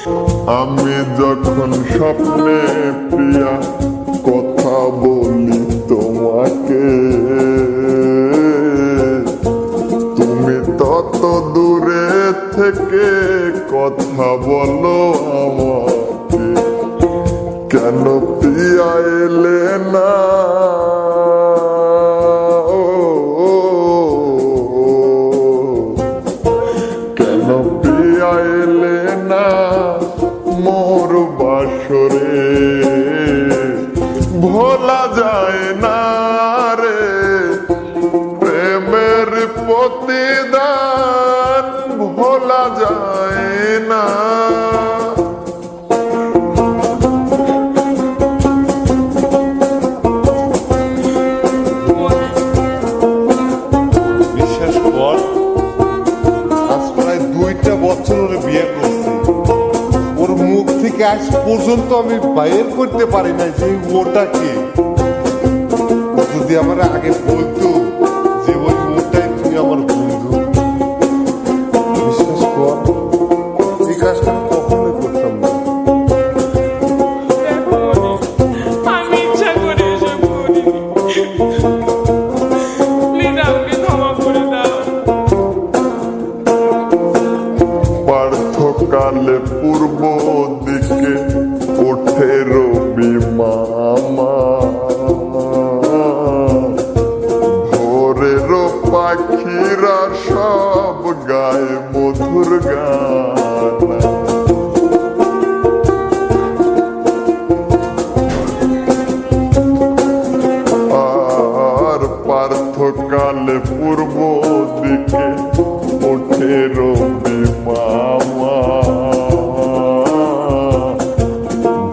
আমি যখন স্বপ্নে প্রিয়া কথা বলি তোমাকে, তুমি তত দূরে থেকে কথা বলো আমাকে। কেন প্রিয়া এলে না, কেন প্রিয়া এলে না মোর বাসরে? ভোলা যায় না রে প্রেমের প্রতিদান, ভোলা যায় না। বিশ্বাস কর, আজ প্রায় 2টা বছর ওরে বিয়ে করছি, ওর মুখ থেকে আজ পর্যন্ত আমি বাইর করতে পারি না যে ওটা কি। যদি আমার আগে বলতো যে ওই ওটাই তুমি আমার বন্ধু, বিশ্বাস কর এই কাজটা আমি কখনোই করতাম না। আমি ইচ্ছা করে এসব করিনি, প্লিজ আমাকে ক্ষমা করে দাও। পার্থকালে পূর্ব দিকে ওঠে রবি মামা, ভোরের পাখিরা সব গায়ে মধুর গান। আর পার্থকালে পূর্ব দিকে ওঠে রবি মামা,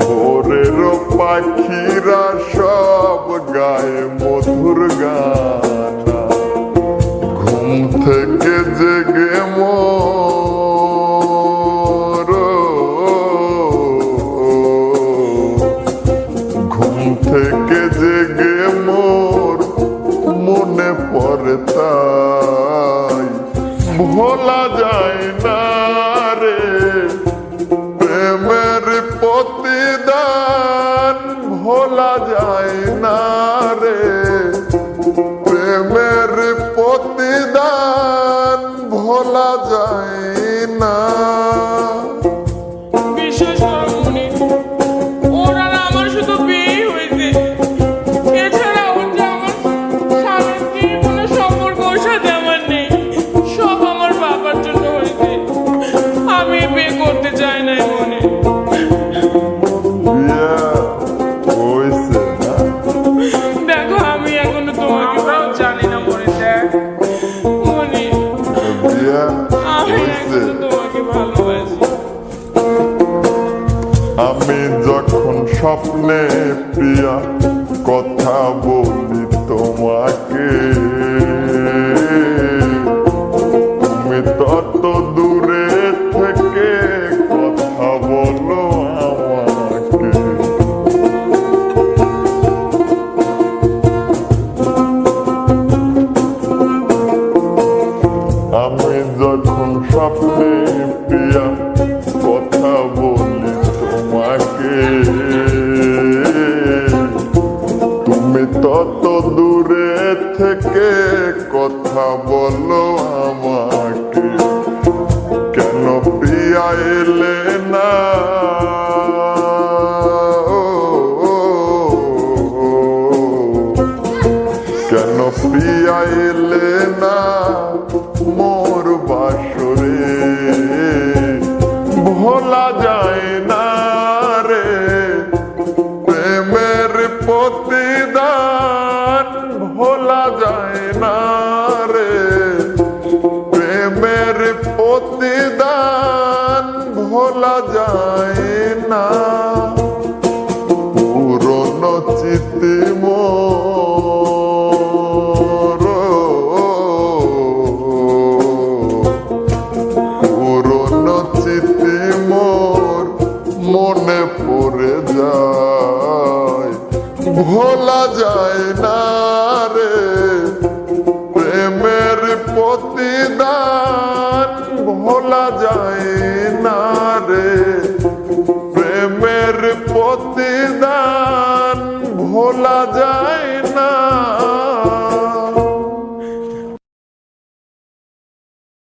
ভোরের পাখিরা সব গায়ে মধুর গান। ঘুম থেকে জেগে মোর, ঘুম থেকে জেগে মোর মনে পড়ে তাই, ভোলা যায় না রে প্রেমের প্রতিদান, ভোলা যায় না রে প্রেমের প্রতিদান, ভোলা যায় না। বিশ্বাস করো মনি, ওর আর আমার শুধু বিয়েই হয়েছে, এছাড়া ওর যে আমার স্বামী স্ত্রীর কোনো সম্পর্ক ওর সাথে আমার নেই। সব আমার বাবার জন্য হয়েছে, আমি বিয়ে করতে চাই না মনে। বিয়া হইছে না? দেখো আমি এখনো তোমাকে জানি না মনে, দেখ মনে বিয়া আমি হইছে? এখনো তোমাকে ভালোবাসি। আমি যখন স্বপ্নে প্রিয়া কথা বলি তোমাকে, তুমি তত দূরে থেকে কথা বলো আমাকে। আমি যখন স্বপ্নে প্রিয়া কথা বলি তোমাকে, তুমি তত দূরে থেকে কথা বলো আমাকে। কেন প্রিয়া এলে না, কেন প্রিয়া এলে না মোর বাসরে? ভোলা যায় না রে প্রেমের প্রতিদান, ভোলা যায় না রে প্রেমের প্রতিদান, ভোলা যায় না। পুরনো চিঠি মোর, পুরনো চিঠি মোর মনে পড়ে যায়, ভোলা যায় না রে প্রেমের প্রতিদান, ভোলা যায় না রে। প্রতিদান ভোলা যায় না